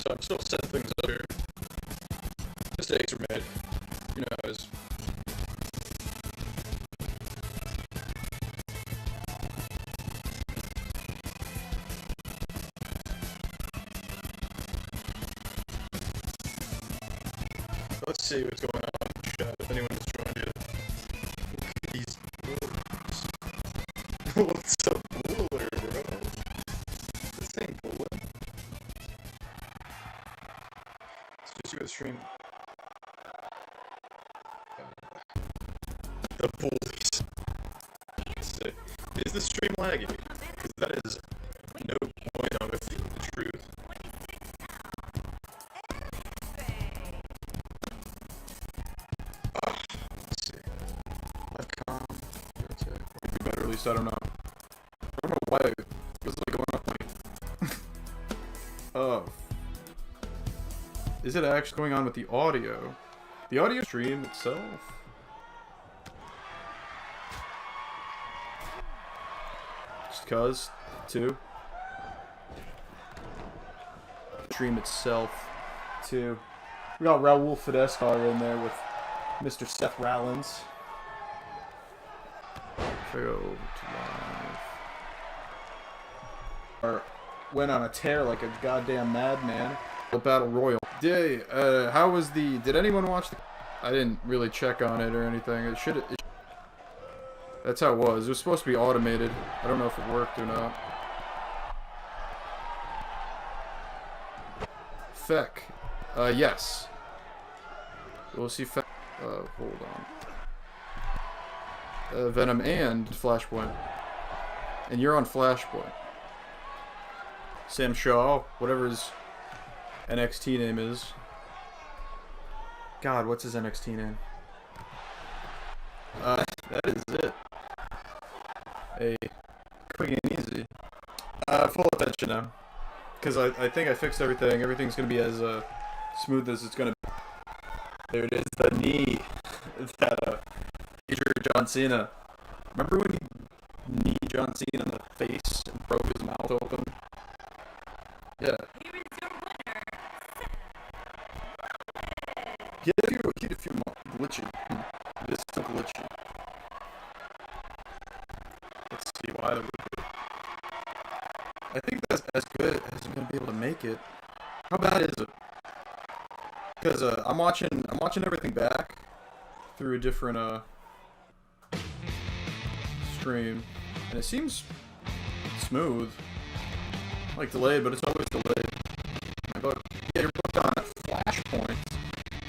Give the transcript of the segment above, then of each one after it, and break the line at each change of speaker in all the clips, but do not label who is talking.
So I'm still setting things up here. Mistakes are made. You know how it is. Let's see what's going on in the chat, if anyone has joined yet. Look at these bullers. What's a buller, bro? This ain't bullet. It's just you guys stream. The bullies. Let's see. Is the stream lagging? Because that is no point on with the truth. Let's see. Live.com. Okay. Would be better, at least I don't know. I don't know why it was like going up like. Oh. Is it actually going on with the audio? The audio stream itself? Just cause, too. Stream itself, too. We got Raul Fidescar in there with Mr. Seth Rollins. Go to live. Or went on a tear like a goddamn madman. The Battle Royal. Day, how was the... Did anyone watch the... I didn't really check on it or anything. It should... That's how it was. It was supposed to be automated. I don't know if it worked or not. Feck. Yes. We'll see Feck. Hold on. Venom and Flashpoint. And you're on Flashpoint. Sam Shaw, whatever his NXT name is. God, what's his NXT name? That is it. A quick and easy. Full attention now. Because I think I fixed everything. Everything's going to be as smooth as it's going to be. There it is, the knee that featured John Cena. Remember when he kneed John Cena in the face and broke his mouth open? Yeah. Get a few more glitchy. This is so glitchy. Let's see why that would be. I think that's as good as I'm gonna be able to make it. How bad is it? Because I'm watching everything back through a different stream, and it seems smooth. Like delayed, but it's always delayed. But yeah, you're booked on Flashpoint,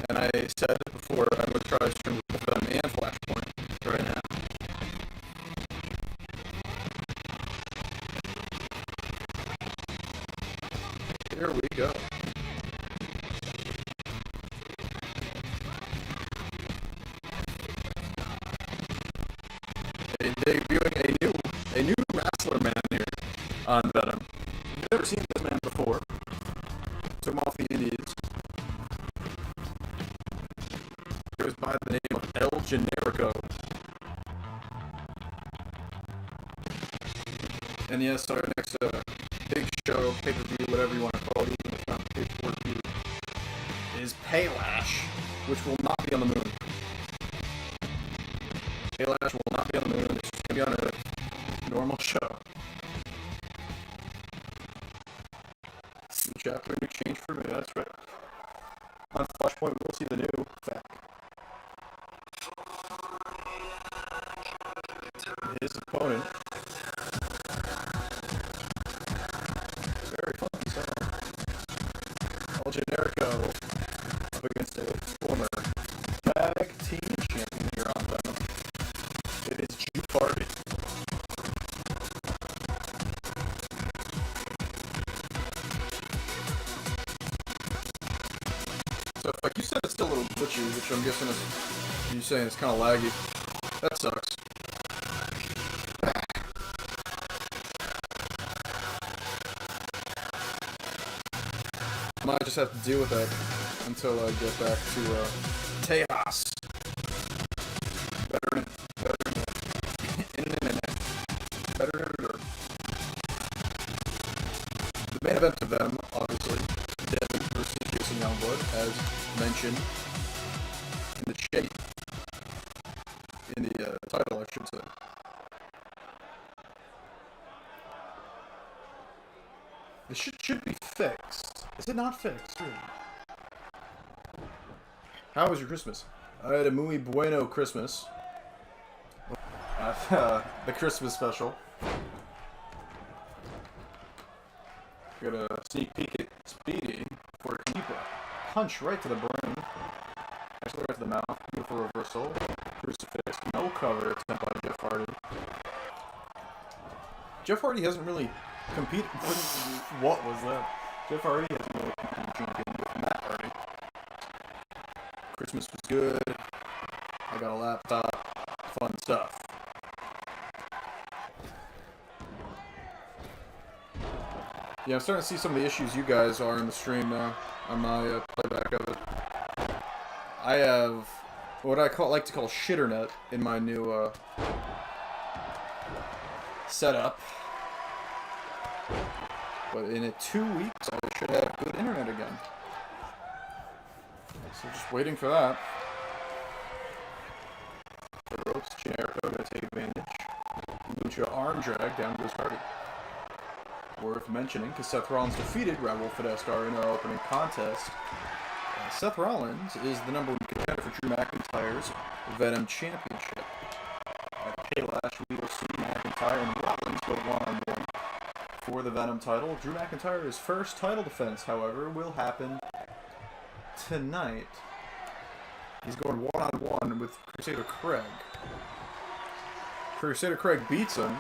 and I said it before. I'm gonna try to stream with them and Flashpoint right now. There we go. Debuting a new wrestler man here on Venom. You've never seen this man before. Took him off the indies. Goes by the name of El Generico. And yes, our next big show, pay-per-view, whatever you want to call it, even if it's not pay-per-view, is Paylash, which will not be on the moon. Paylash will not be on the moon. It's just going to be on a normal show. Chapter in exchange for me, that's right. On Flashpoint, we'll see the new fact. His opponent. Very funky song. El Generico up against a former tag team champion here on Venom. It is Jew Party. So, like you said, it's still a little glitchy, which I'm guessing is you saying it's kind of laggy. That sucks. I might just have to deal with that until I get back to Tejas. Better the main event of them, obviously, Devon facing Youngblood, as mentioned in the shape, in the title, I should say. This should be fixed. Is it not fixed? Really? How was your Christmas? I had a muy bueno Christmas. The Christmas special. Got a sneak peek at Speedy for a deep punch right to the brain. Actually, right to the mouth. Beautiful reversal. Crucifix. No cover attempt by Jeff Hardy. Jeff Hardy hasn't really competed. What was that? Jeff Hardy hasn't really competed with Matt Hardy. Christmas was good. I got a laptop. Fun stuff. Yeah, I'm starting to see some of the issues you guys are in the stream now on my playback of it. I have what I like to call shitternet in my new setup. But in 2 weeks, I should have good internet again. So just waiting for that. The ropes, Generico gonna take advantage. Lucha arm drag, down goes Hardy. Worth mentioning, because Seth Rollins defeated Raul Fidestar in our opening contest. Seth Rollins is the #1 contender for Drew McIntyre's VENOM Championship. At Payless, we will see McIntyre and Rollins go one-on-one for the VENOM title. Drew McIntyre's first title defense, however, will happen tonight. He's going one-on-one with Crusader Craig. Crusader Craig beats him.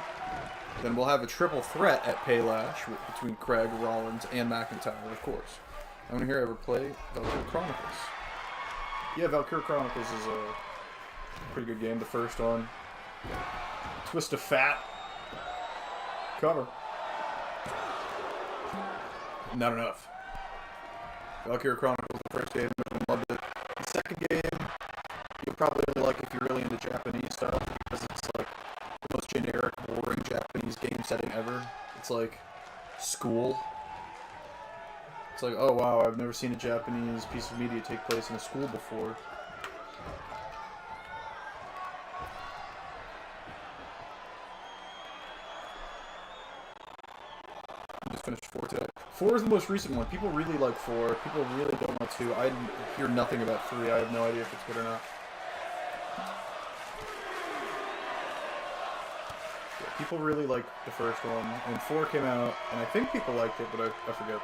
Then we'll have a triple threat at Payless between Craig, Rollins, and McIntyre, of course. I'm going to hear ever play Valkyrie Chronicles. Yeah, Valkyrie Chronicles is a pretty good game. The first one. Twist of Fat. Cover. Not enough. Valkyrie Chronicles, the first game, everyone loved it. The second game, you'll probably really like if you're really into Japanese stuff, because it's like the most generic, boring Japanese game setting ever. It's like school. It's like, oh wow, I've never seen a Japanese piece of media take place in a school before. I just finished 4 today. 4 is the most recent one. People really like 4. People really don't want 2. I hear nothing about 3. I have no idea if it's good or not. People really liked the first one, and 4 came out, and I think people liked it, but I forget.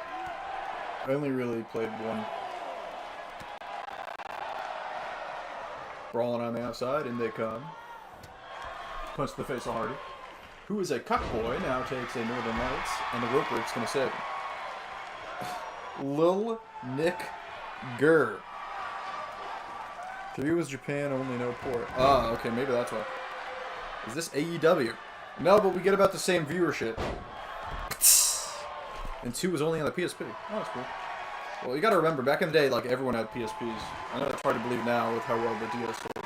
I only really played 1. Brawling on the outside, and they come. Punch to the face of Hardy, who is a cuckboy, now takes a Northern Lights, and the rope break's gonna save him. Lil Nick Gurr. 3 was Japan, only no port. Ah, okay, maybe that's why. Is this AEW? No, but we get about the same viewership. And 2 was only on the PSP. Oh, that's cool. Well, you gotta remember, back in the day, like, everyone had PSPs. I know it's hard to believe now with how well the DS sold.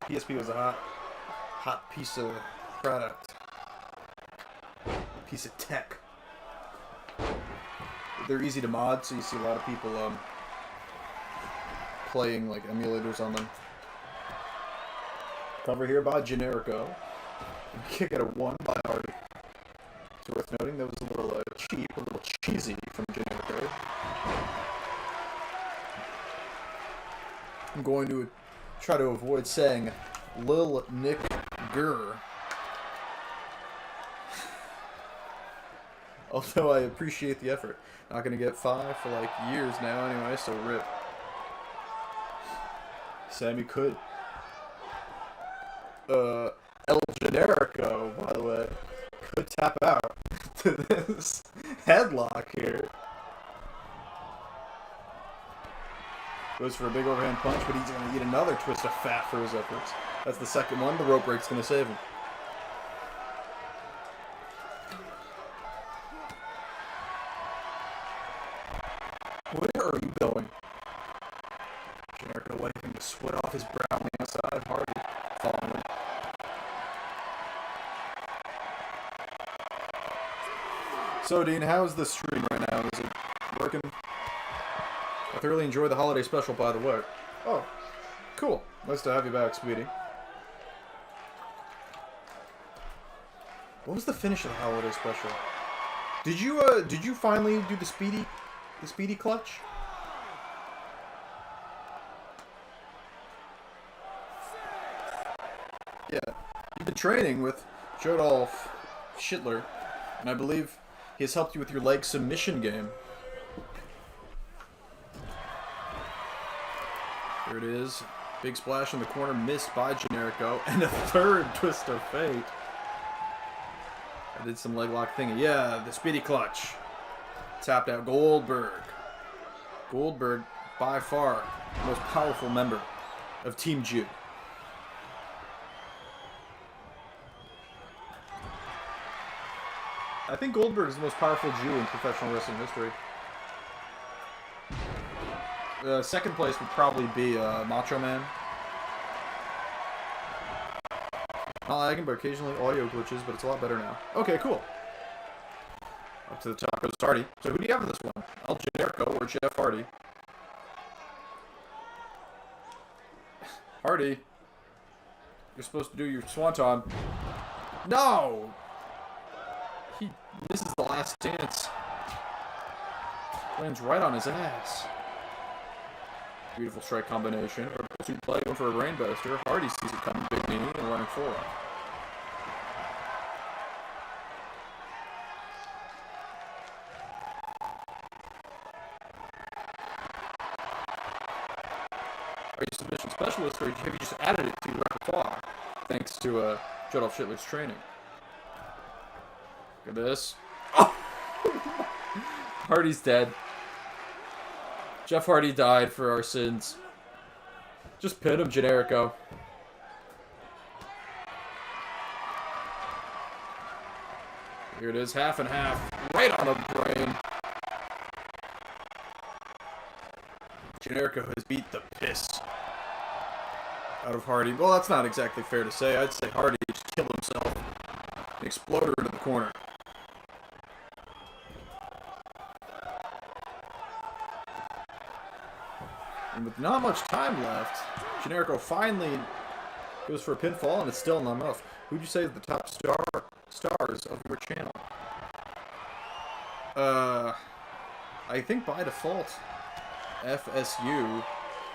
PSP was a hot piece of product. Piece of tech. They're easy to mod, so you see a lot of people, playing, like, emulators on them. Cover here by Generico. Kick out a 1 by Hardy. It's worth noting that was a little cheap, a little cheesy from Generico. I'm going to try to avoid saying Lil Nick Gurr. Although I appreciate the effort. Not going to get 5 for like years now anyway, so rip. Sammy could. El Generico, by the way, could tap out to this headlock here. Goes for a big overhand punch, but he's going to eat another twist of fat for his efforts. That's the second one. The rope break's going to save him. Where are you going? Generico wiping the sweat off his brow on the outside. Hardy following him. So, Dean, how's the stream right now? Is it thoroughly enjoy the holiday special, by the way. Oh, cool. Nice to have you back, Speedy. What was the finish of the holiday special? Did you finally do the speedy clutch? Yeah. You've been training with Jodolf Schittler, and I believe he has helped you with your leg submission game. There it is. Big splash in the corner, missed by Generico, and a third twist of fate. I did some leg lock thing. Yeah, the speedy clutch. Tapped out Goldberg. Goldberg, by far, the most powerful member of Team Jew. I think Goldberg is the most powerful Jew in professional wrestling history. Second place would probably be Macho Man. Not lagging, but occasionally audio glitches, but it's a lot better now. Okay, cool. Up to the top goes Hardy. So who do you have for this one? El Generico or Jeff Hardy? Hardy, you're supposed to do your swanton. No! He misses the last dance. Lands right on his ass. Beautiful strike combination. Play going for a brainbuster. Hardy sees it coming, big knee, and running forward. Are you a submission specialist, or have you just added it to your repertoire, thanks to Jodolf Schittler's training? Look at this. Oh! Hardy's dead. Jeff Hardy died for our sins. Just pin him, Generico. Here it is, half and half. Right on the brain. Generico has beat the piss out of Hardy. Well, that's not exactly fair to say. I'd say Hardy just killed himself and exploded into the corner. And with not much time left, Generico finally goes for a pinfall, and it's still not enough. Who'd you say is the top stars of your channel? I think by default, FSU,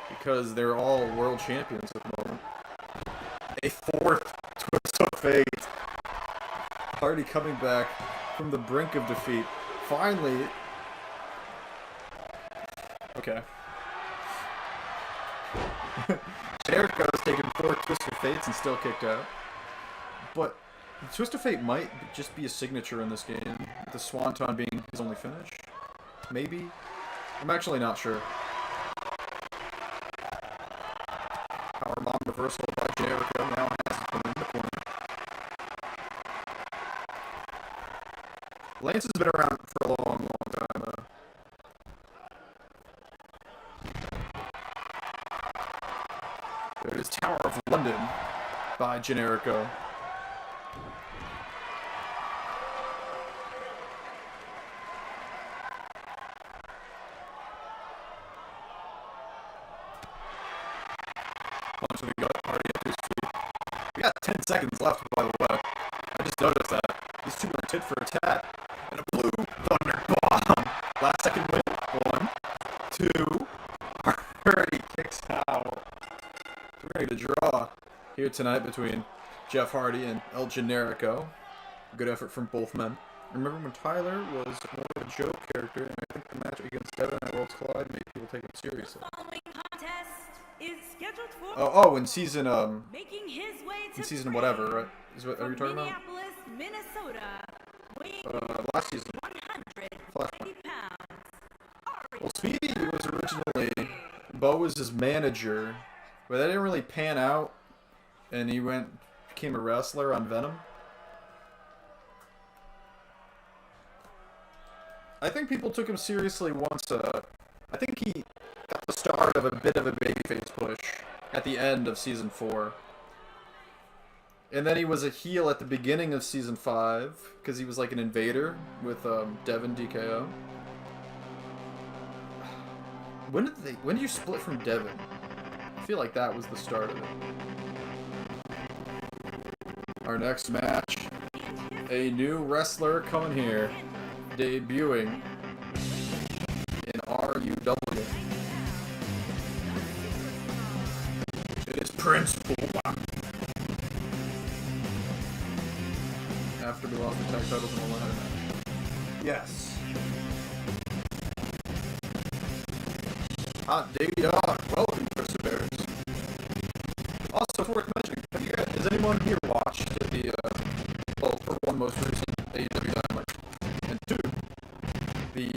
because they're all world champions at the moment. A fourth twist of fate. Hardy coming back from the brink of defeat. Finally. Okay. Generico's taken 4 Twist of Fates and still kicked out. But the Twist of Fate might just be a signature in this game. The Swanton being his only finish. Maybe? I'm actually not sure. Powerbomb reversal by Generico. Now has to come in the corner. Lance has been around for a long, long time. There is Tower of London by Generico. Punch to the gut, Hardy up to his feet. We got 10 seconds left, by the way. I just noticed that. These two are tit for a tat. And a blue thunder bomb. Last second win. 1, 2. Hardy kicks out. We're going to get a draw here tonight between Jeff Hardy and El Generico. Good effort from both men. Remember when Tyler was more of a joke character, and I think the match against Devon at Worlds Collide made people take him seriously. In season in season whatever, right? Is what are you talking about? Last season. Flashpoint. Well, Speedy was originally Bo was his manager, but that didn't really pan out, and he became a wrestler on Venom. I think people took him seriously once. I think he got the start of a bit of a babyface push at the end of season 4. And then he was a heel at the beginning of season 5 because he was like an invader with Devon DKO. When did you split from Devon? I feel like that was the start of it. Our next match. A new wrestler coming here. Debuting in RUW. It is Prince Puma. After we lost the tag titles in the ladder match. Yes. Hot diggity dog. Welcome, Perseverance. Also, worth mentioning, has anyone here watched the, well, for one, most recent AEW Dynamite, and two, the,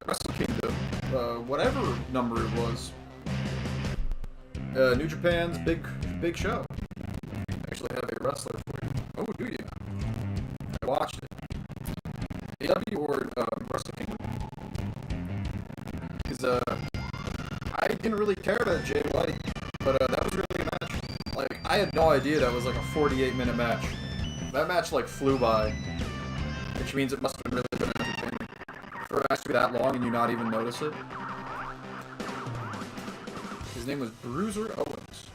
Wrestle Kingdom, whatever number it was, New Japan's big show. Actually have a wrestler for you. Oh, do you? I watched it. AEW or, Wrestle Kingdom? Because, I didn't really care about Jay White, but, that was really a match. Like, I had no idea that was like a 48-minute match. That match, like, flew by. Which means it must have been really good and entertaining. For a match to be that long and you not even notice it. His name was Bruiser Owens.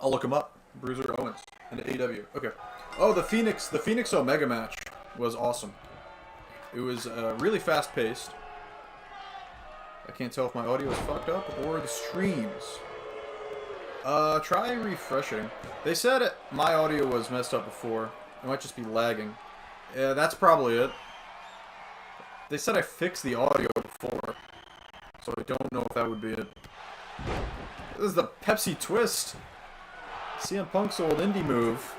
I'll look him up. Bruiser Owens. And AEW. Okay. Oh, the Phoenix Omega match was awesome. It was, really fast-paced. I can't tell if my audio is fucked up or the streams. Try refreshing. They said my audio was messed up before. It might just be lagging. Yeah, that's probably it. They said I fixed the audio before, so I don't know if that would be it. This is the Pepsi Twist. CM Punk's old indie move.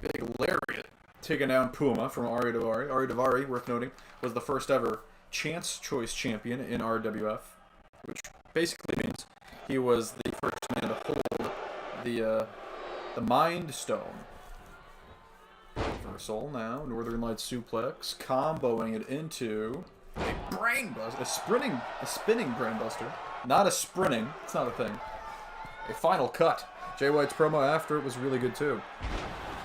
Big lariat. Taking down Puma from Ari Daivari. Ari Daivari, worth noting, was the first ever Chance Choice champion in RWF, which basically means he was the first man to hold the Mind Stone. Reversal now, Northern Lights suplex, comboing it into a brain buster, a spinning brain buster, not a sprinting. It's not a thing. A final cut. Jay White's promo after it was really good too.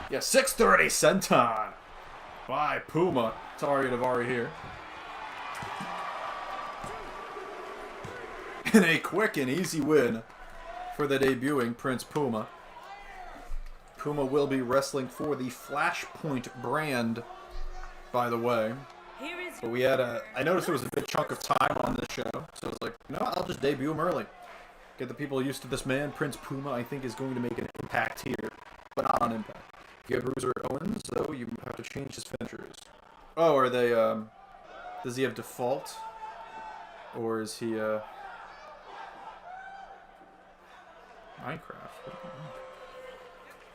Yeah, 6:30 Senton by Puma. It's Ari Daivari here. And a quick and easy win for the debuting Prince Puma. Puma will be wrestling for the Flashpoint brand, by the way. But we had I noticed there was a big chunk of time on this show, so I was like, no, I'll just debut him early. Get the people used to this man. Prince Puma, I think, is going to make an impact here, but not on Impact. If you have Bruiser Owens, though, you have to change his finishers. Oh, are they, does he have default? Or is he, Minecraft?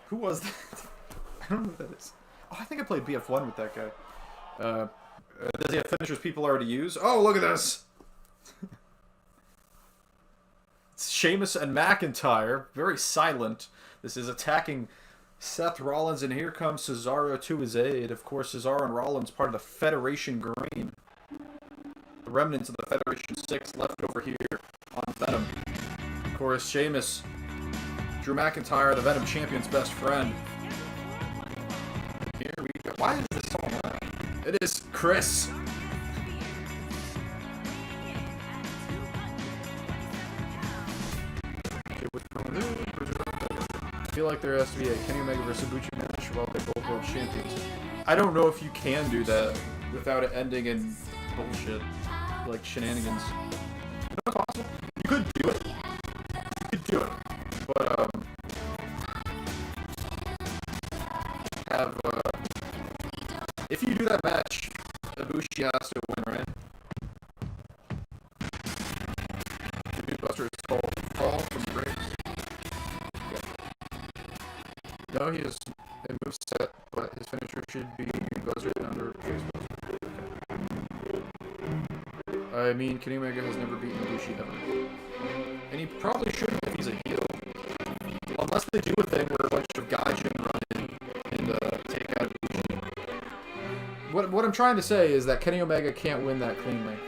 Who was that? I don't know who that is. Oh, I think I played BF1 with that guy. Does he have finishers people already use? Oh, look at this! It's Sheamus and McIntyre. Very silent. This is attacking Seth Rollins, and here comes Cesaro to his aid. Of course, Cesaro and Rollins part of the Federation Green. The remnants of the Federation 6 left over here on Venom. Of course, Sheamus, Drew McIntyre, the Venom Champion's best friend. Here we go. Why is this song loud? It is Chris. I feel like there has to be a Kenny Omega versus Ibushi match while they're both world champions. I don't know if you can do that without it ending in bullshit, like shenanigans. You know what's possible? You could do it. You could do it. But, if you do that match, Ibushi has to win, right? The new buster is called Fall from Grace. No, he has a moveset, but his finisher should be buzzer under face buzzer. I mean, Kenny Omega has never beaten Ibushi ever. And he probably shouldn't if he's a heel. Unless they do a thing where a bunch of guys should run in and take out Ibushi. What I'm trying to say is that Kenny Omega can't win that cleanly.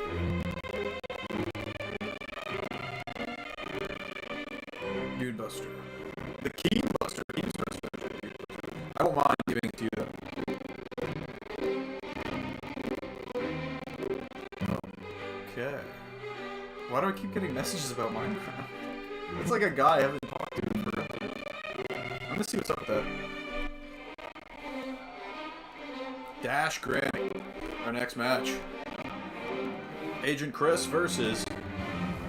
Dude Buster. The Keen Buster. Keen's first finisher. I don't mind giving it to you though. Okay. Why do I keep getting messages about Minecraft? It's like a guy I haven't talked to for... I'm gonna see what's up with that. Dash Granny. Our next match. Agent Chris versus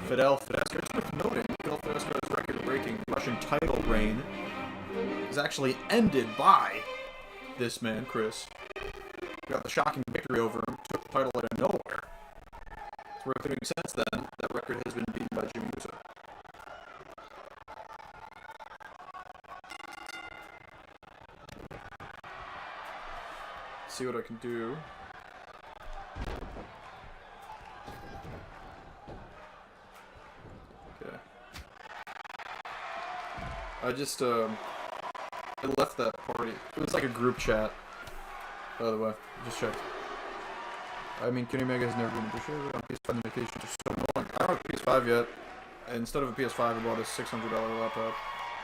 Fidel Fidesco. It's worth noting, Fidel Fidesco's record-breaking Russian title reign is actually ended by this man, Chris. Got the shocking victory over him, took the title out of nowhere. It's worth noting since then, that record has been beaten by Jimmy Uso. See what I can do. Okay. I just, I left that party. It was like a group chat, by the way. Just checked. I mean, Kenny Omega has never been appreciated on PS5 notifications are so annoying. I don't have a PS5 yet. Instead of a PS5, I bought a $600 laptop.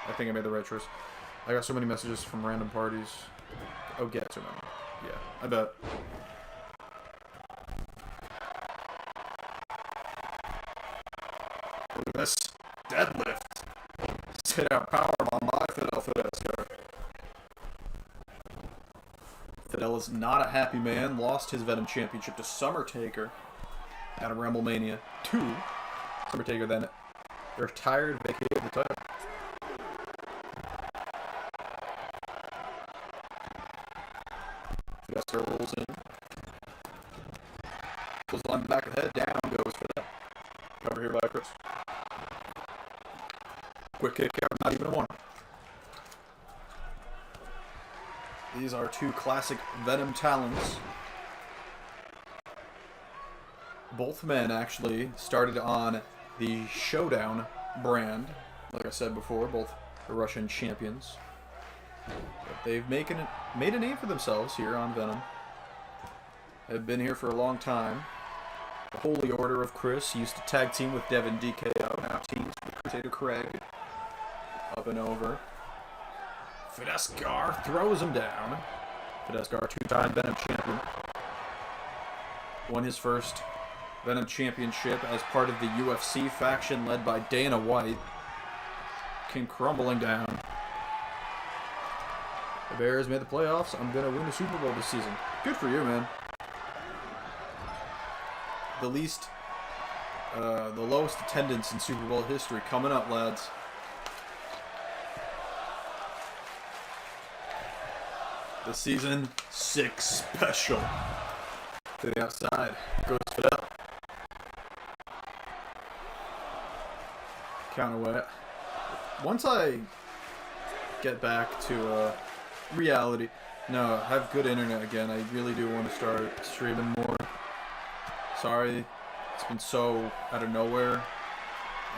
I think I made the right choice. I got so many messages from random parties. Oh, get to them. Yeah, I bet. Look at this. Deadlift. Sit out powerbomb by Fidel Fidesco. Fidel is not a happy man. Lost his Venom Championship to Summer Taker at a WrestleMania 2. Summer Taker then retired, vacated the title. Fidesco rolls in. Goes on the back of the head. Down goes Fidel. Cover here by Chris. Quick kick out, not even a one. These are two classic Venom talents. Both men actually started on the Showdown brand. Like I said before, both are Russian champions. But they've made a name for themselves here on Venom. Have been here for a long time. The Holy Order of Chris used to tag team with Devon DKO, now teams with Crusader Craig. Up and over. Fidesco throws him down. Fidesco, two-time Venom champion. Won his first Venom championship as part of the UFC faction led by Dana White. Came crumbling down. The Bears made the playoffs. I'm going to win the Super Bowl this season. Good for you, man. The lowest attendance in Super Bowl history coming up, lads. The Season 6 special. To the outside goes Fidel. Counterweight. Once I get back to reality, no, have good internet again, I really do want to start streaming more. Sorry, it's been so out of nowhere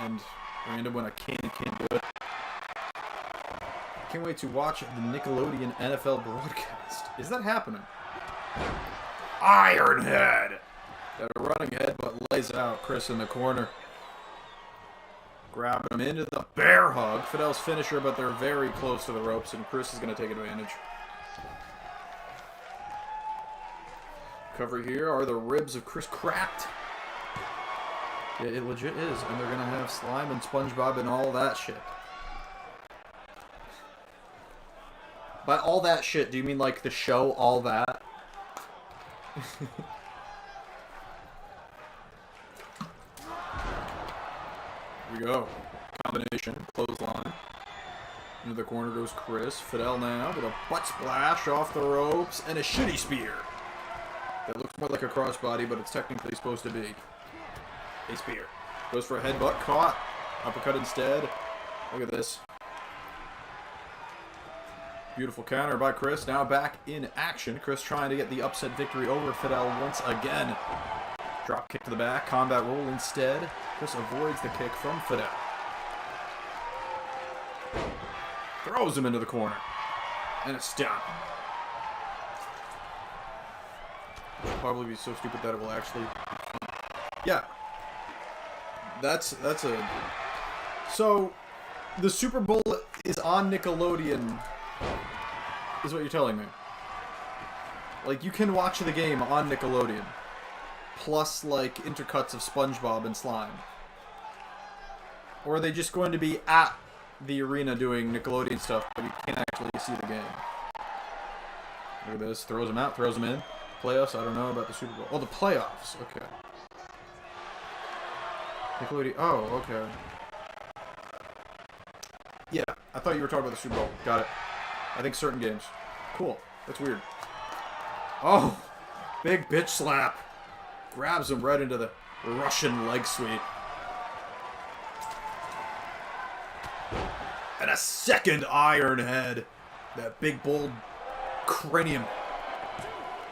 and random when I can't do it. Can't wait to watch the Nickelodeon NFL broadcast. Is that happening? Ironhead! Got a running head, but lays out Chris in the corner. Grabbing him into the bear hug. Fidel's finisher, but they're very close to the ropes, and Chris is going to take advantage. Cover here. Are the ribs of Chris cracked? Yeah, it legit is, and they're going to have slime and SpongeBob and all that shit. By all that shit, do you mean like the show All That? Here we go. Combination. Clothesline. Into the corner goes Chris. Fidel now with a butt splash off the ropes and a shitty spear. That looks more like a crossbody, but it's technically supposed to be a spear. Goes for a headbutt. Caught. Uppercut instead. Look at this. Beautiful counter by Chris. Now back in action. Chris trying to get the upset victory over Fidel once again. Drop kick to the back. Combat roll instead. Chris avoids the kick from Fidel. Throws him into the corner. And it's down. It'll probably be so stupid that it will actually... Yeah. That's a... So, the Super Bowl is on Nickelodeon... is what you're telling me. Like, you can watch the game on Nickelodeon. plus, like, intercuts of SpongeBob and slime? Or are they just going to be at the arena doing Nickelodeon stuff, but you can't actually see the game? Look at this. Throws them out, throws them in. Playoffs? I don't know about the Super Bowl. Oh, the playoffs. Okay. Nickelodeon. Oh, okay. Yeah, I thought you were talking about the Super Bowl. Got it. I think certain games. Cool. That's weird. Oh! Big bitch slap. Grabs him right into the Russian leg sweep. And a second iron head. That big, bold cranium.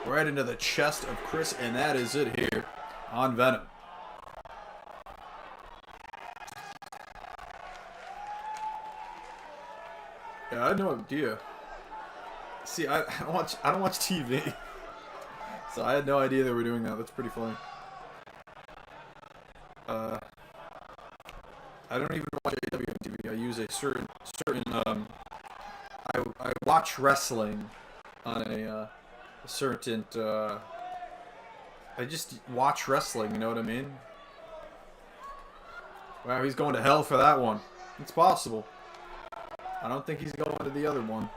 Right into the chest of Chris, and that is it here on Venom. Yeah, I had no idea. See, I don't watch TV, so I had no idea they were doing that. That's pretty funny. I don't even watch AW on TV. I use a certain I watch wrestling on a certain I just watch wrestling, you know what I mean? Wow, he's going to hell for that one. It's possible. I don't think he's going to the other one.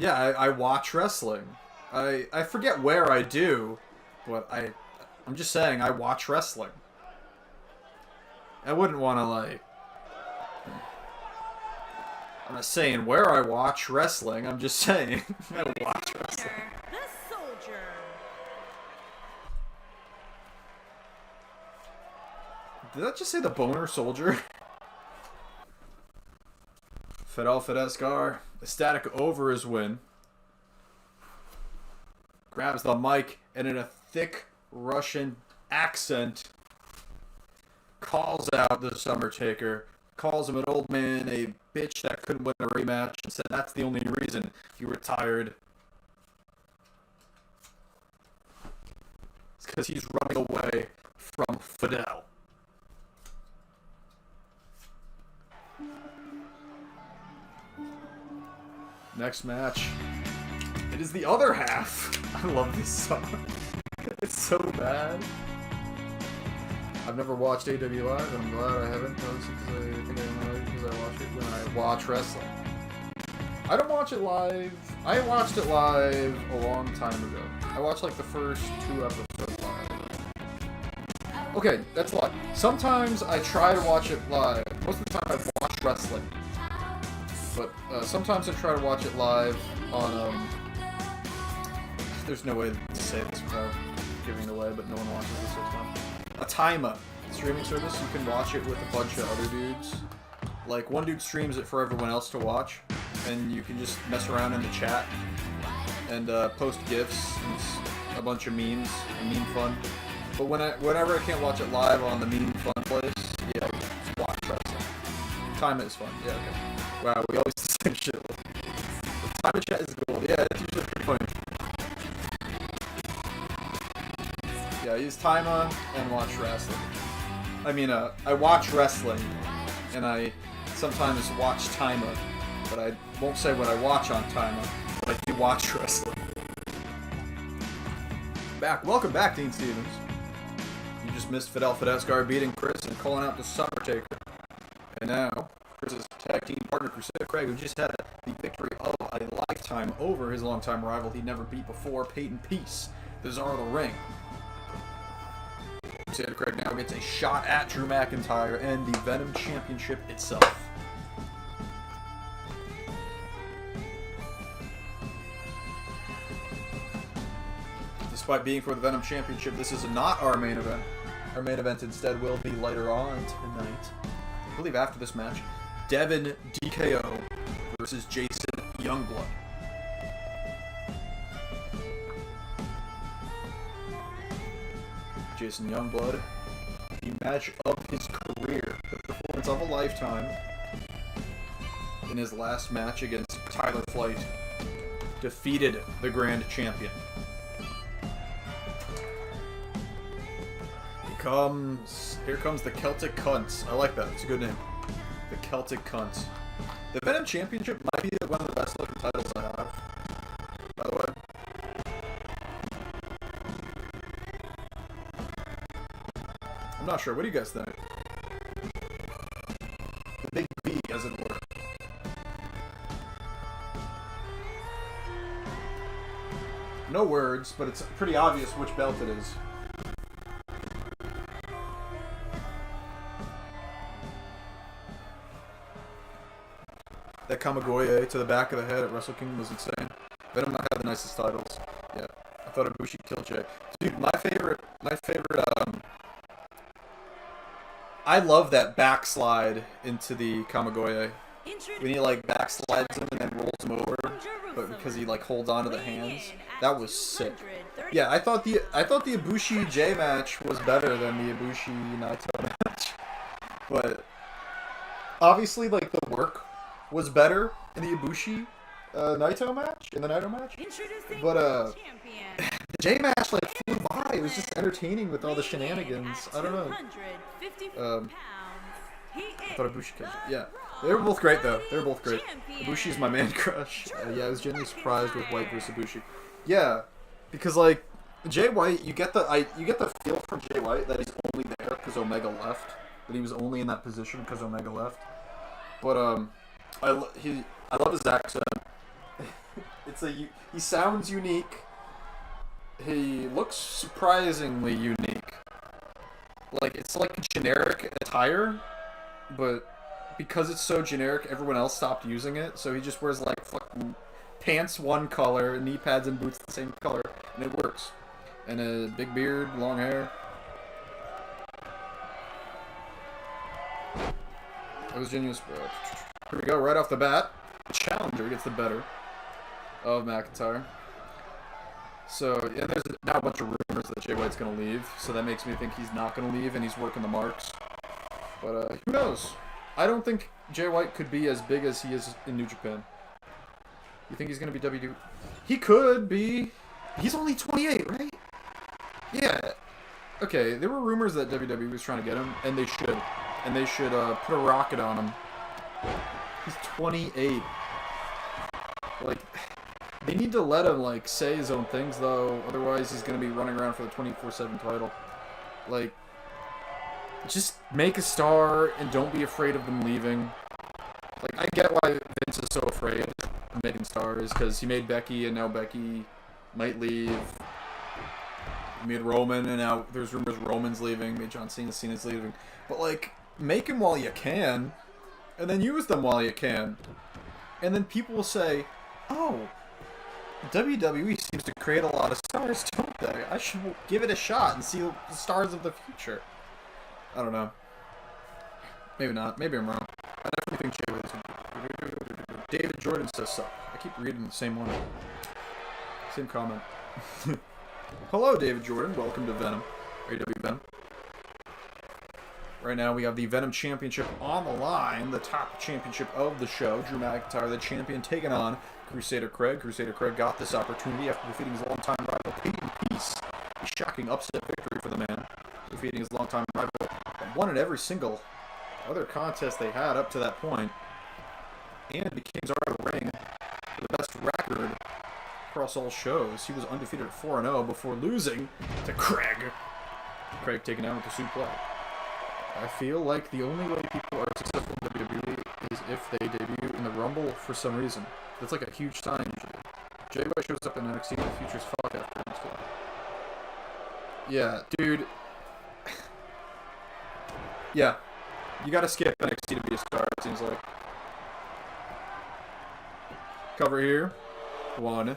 Yeah, I watch wrestling. I forget where I do, but I'm just saying I watch wrestling. I wouldn't want to, like... I'm not saying where I watch wrestling, I'm just saying I watch wrestling.
The soldier.
Did that just say the boner soldier? Fidel ecstatic over his win. Grabs the mic and in a thick Russian accent calls out the Summer Taker. Calls him an old man, a bitch that couldn't win a rematch, and said that's the only reason he retired. It's because he's running away from Fidel. Next match. It is the other half. I love this song. It's so bad. I've never watched AW Live, and I'm glad I haven't, because I think I know because I watch it when I watch wrestling. I don't watch it live. I watched it live a long time ago. I watched like the first 2 episodes live. Okay, that's a lot. Sometimes I try to watch it live. Most of the time I watch wrestling. But sometimes I try to watch it live on, there's no way to say this without giving it away, but no one watches this sometimes. A Taima streaming service. You can watch it with a bunch of other dudes. Like, one dude streams it for everyone else to watch, and you can just mess around in the chat and post GIFs and a bunch of memes and meme fun. But whenever I can't watch it live on the meme fun place, yeah, watch wrestling. Taima is fun. Yeah, okay. Wow, we always do the same shit. The Taima chat is gold. Yeah, it's usually pretty funny. Yeah, I use Taima and watch wrestling. I mean, I watch wrestling, and I sometimes watch Taima, but I won't say what I watch on Taima, but I do watch wrestling. Welcome back, Dean Stevens. You just missed Fidel Fidescar beating Chris and calling out the Summer Taker. And now, Chris's tag team partner, Crusader Craig, who just had the victory of a lifetime over his longtime rival he never beat before, Peyton Peace, the Czar of the Ring. Crusader Craig now gets a shot at Drew McIntyre and the Venom Championship itself. Despite being for the Venom Championship, this is not our main event. Our main event instead will be later on tonight. I believe after this match, Devon DKO versus Jason Youngblood. Jason Youngblood, the match of his career, the performance of a lifetime, in his last match against Tyler Flight, defeated the Grand Champion. Here comes the Celtic Cunts. I like that. It's a good name. The Celtic Cunts. The Venom Championship might be one of the best looking titles I have, by the way. I'm not sure. What do you guys think? The big V, as it were. No words, but it's pretty obvious which belt it is. That Kamigoye to the back of the head at Wrestle Kingdom was insane. Venom might have the nicest titles. Yeah, I thought Ibushi killed Jay. Dude, my favorite. I love that backslide into the Kamigoye. When he like backslides him and then rolls him over, but because he like holds on to the hands, that was sick. Yeah, I thought the Ibushi J match was better than the Ibushi Naito match, but obviously like the work was better in the Ibushi Naito match, but the J match like flew by. It was just entertaining with all the shenanigans. I don't know. I thought Ibushi killed it. Yeah. They were both great, though. They were both great. Ibushi's my man crush. Yeah, I was genuinely surprised with White versus Ibushi. Yeah, because like Jay White, you get the feel from Jay White that he's only there because Omega left. That he was only in that position because Omega left. But I love his accent. He sounds unique. He looks surprisingly unique. Like it's like generic attire, but because it's so generic, everyone else stopped using it, so he just wears like fucking pants one color, knee pads and boots the same color, and it works. And a big beard, long hair. It was genuine. Here we go, right off the bat. The challenger gets the better of McIntyre. So, yeah, there's now a bunch of rumors that Jay White's going to leave, so that makes me think he's not going to leave and he's working the marks. But, who knows? I don't think Jay White could be as big as he is in New Japan. You think he's going to be WWE? He could be. He's only 28, right? Yeah. Okay, there were rumors that WWE was trying to get him, and they should. And they should put a rocket on him. He's 28. Like, they need to let him, like, say his own things, though. Otherwise, he's going to be running around for the 24/7 title. Like, just make a star and don't be afraid of them leaving. Like, I get why Vince is so afraid of making stars, because he made Becky, and now Becky might leave. He made Roman, and now there's rumors Roman's leaving. Made John Cena's leaving. But, like, make them while you can, and then use them while you can. And then people will say, oh, WWE seems to create a lot of stars, don't they? I should give it a shot and see the stars of the future. I don't know. Maybe not. Maybe I'm wrong. I definitely think Jay White. David Jordan says so. I keep reading the same one. Same comment. Hello, David Jordan. Welcome to Venom. AW Venom. Right now we have the Venom Championship on the line. The top championship of the show. Drew McIntyre, the champion, taking on Crusader Craig. Crusader Craig got this opportunity after defeating his longtime rival, Peyton Peace. A shocking upset victory for the man. Defeating his longtime rival. Won in every single other contest they had up to that point. And became Czar of the Ring with the best record across all shows. He was undefeated at 4-0 before losing to Craig. Craig taken down with the suplex. I feel like the only way people are successful in WWE is if they debut in the Rumble for some reason. That's like a huge sign usually. Jay White shows up in NXT and the future's fuck after him. Yeah, dude. Yeah. You gotta skip NXT to be a star, it seems like. Cover here. 1,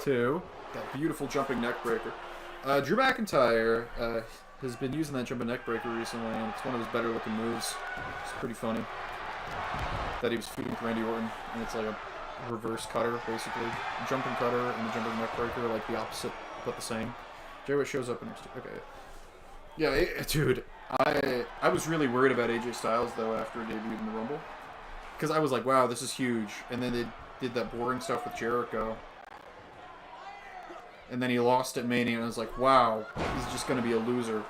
2. That beautiful jumping neck breaker. Drew McIntyre has been using that jumping neck breaker recently, and it's one of his better looking moves. It's pretty funny. That he was feuding with Randy Orton, and it's like a reverse cutter, basically. The jumping cutter and the jumping neck breaker are like the opposite, but the same. Jay White shows up in okay. Yeah, dude, I was really worried about AJ Styles, though, after he debuted in the Rumble. Because I was like, wow, this is huge. And then they did that boring stuff with Jericho. And then he lost at Mania, and I was like, wow, he's just going to be a loser.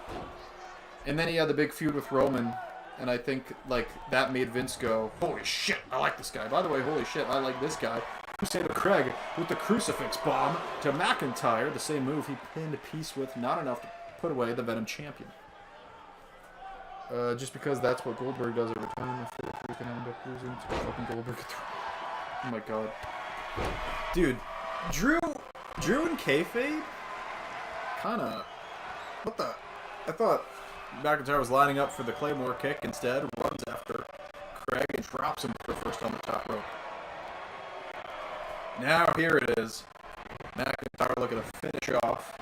And then he had the big feud with Roman, and I think, like, that made Vince go, holy shit, I like this guy. By the way, holy shit, I like this guy. Crusader Craig with the crucifix bomb to McIntyre, the same move he pinned Peace with, not enough to put away the Venom champion. Just because that's what Goldberg does every time. I feel like we're gonna end up losing to fucking Goldberg. Oh my god. Dude, Drew and kayfabe? Kinda... What the... I thought McIntyre was lining up for the Claymore kick. Instead, runs after Craig and drops him for the first on the top rope. Now here it is. McIntyre looking to finish off.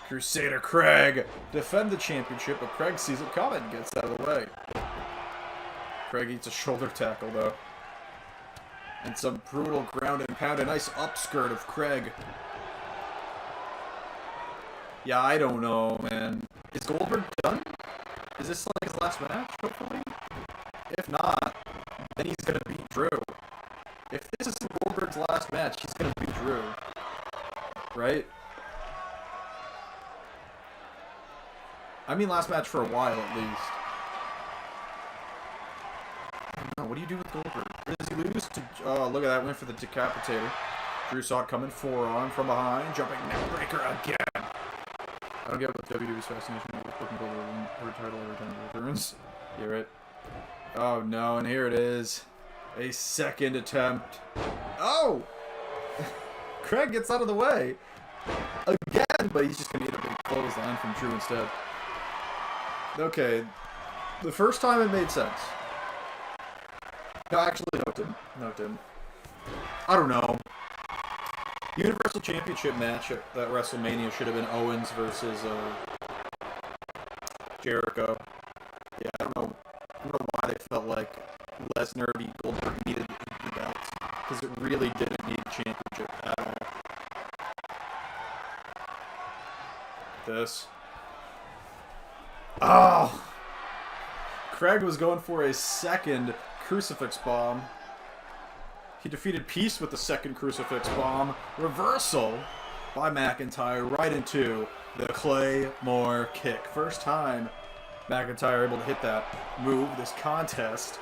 Crusader Craig defend the championship, but Craig sees it coming and gets out of the way. Craig eats a shoulder tackle, though. And some brutal ground and pound. A nice upskirt of Craig. Yeah, I don't know, man. Is Goldberg done? Is this like his last match, hopefully? If not, then he's gonna beat Drew. If this is Goldberg's last match, he's gonna beat Drew. Right? I mean last match for a while, at least. I don't know, what do you do with Goldberg? Does he lose to... Oh, look at that, went for the decapitator. Drew saw it coming, forearm from behind, jumping neckbreaker again. I don't get what WWE's fascination with booking Goldberg her title every time he returns. You're right. Oh no, and here it is. A second attempt. Oh! Craig gets out of the way. Again, but he's just going to get a big clothesline from Drew instead. Okay. The first time it made sense. No, actually, no, it didn't. No, it didn't. I don't know. Universal Championship match at WrestleMania should have been Owens versus Jericho. Yeah, I don't know why they felt like Lesnar beat Goldberg needed the belts, because it really didn't need a championship at all. This. Oh! Craig was going for a second crucifix bomb. He defeated Peace with the second crucifix bomb. Reversal by McIntyre right into the Claymore kick. First time McIntyre able to hit that move this contest.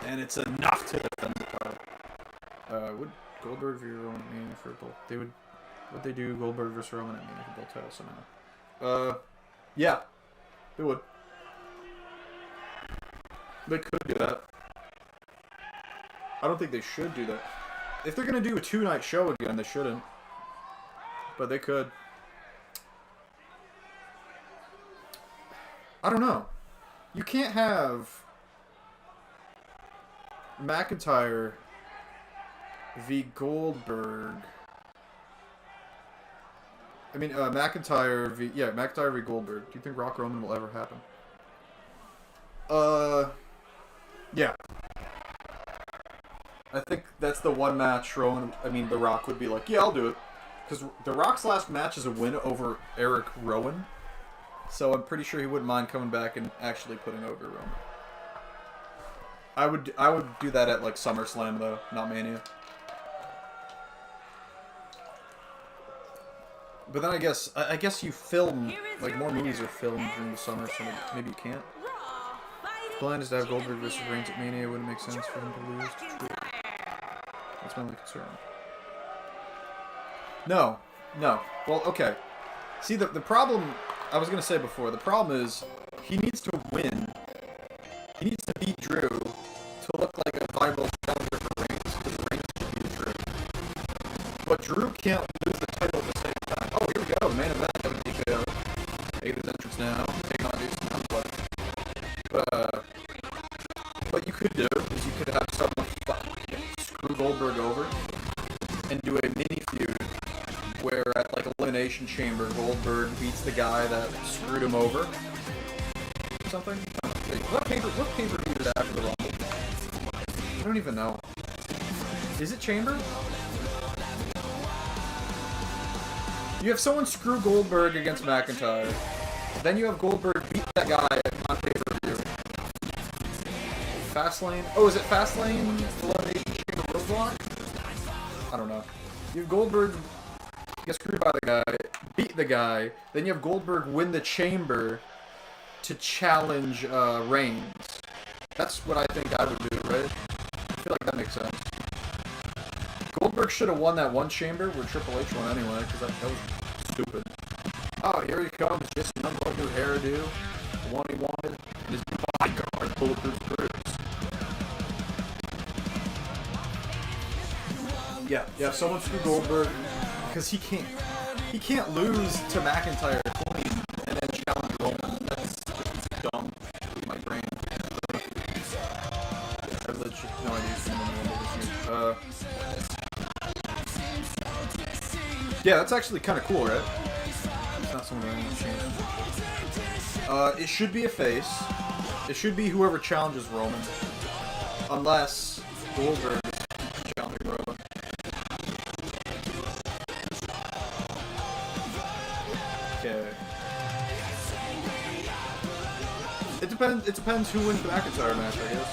And it's enough to defend the title. Would Goldberg v. Roman at Mania for both? Would they do Goldberg vs. Roman at Mania for both titles somehow? Yeah. They would. They could do that. I don't think they should do that. If they're going to do a 2-night show again, they shouldn't. But they could. I don't know. You can't have McIntyre v. Goldberg. I mean, McIntyre v. Goldberg. Do you think Rock Roman will ever happen? Yeah. I think that's the one match The Rock would be like, yeah, I'll do it. Because The Rock's last match is a win over Eric Rowan. So I'm pretty sure he wouldn't mind coming back and actually putting over Roman. I would do that at like SummerSlam though, not Mania. But then I guess you film, like more movies are filmed during the summer, so maybe you can't. The plan is to have Goldberg versus Reigns at Mania. Wouldn't make sense for him to lose. True. That's my only concern. No. Well, okay. See, the problem I was going to say before, the problem is he needs to win. He needs to beat Drew to look like a viable challenger for Reigns, because Reigns should beat Drew. But Drew can't lose the title at the same time. Oh, here we go. Main event. WTO. Make his entrance now. Take on Jason Unported. What you could do is you could have someone screw Goldberg over and do a mini feud where at like Elimination Chamber Goldberg beats the guy that screwed him over. Something? What pay-per-view is after the Rumble? I don't even know. Is it Chamber? You have someone screw Goldberg against McIntyre. Then you have Goldberg beat that guy on pay-per-view. Fastlane? Oh, is it Fastlane? Elimination Chamber Roadblock? I don't know. You have Goldberg get screwed by the guy, beat the guy, then you have Goldberg win the Chamber to challenge Reigns. That's what I think I would do, right? I feel like that makes sense. Goldberg should have won that one Chamber where Triple H won anyway, because that was stupid. Oh, here he comes, just an unload new hairdo. The one he wanted, and his bodyguard, Bulletproof Cruise. Yeah, someone screw Goldberg, because he can't lose to McIntyre clean and then challenge Roman. That's dumb. My brain. I have legit no idea who's going to win this year. Yeah, that's actually kind of cool, right? It's not something I want to change. It should be a face. It should be whoever challenges Roman. Unless Goldberg is challenging Roman. Okay. It depends who wins the McIntyre match, I guess.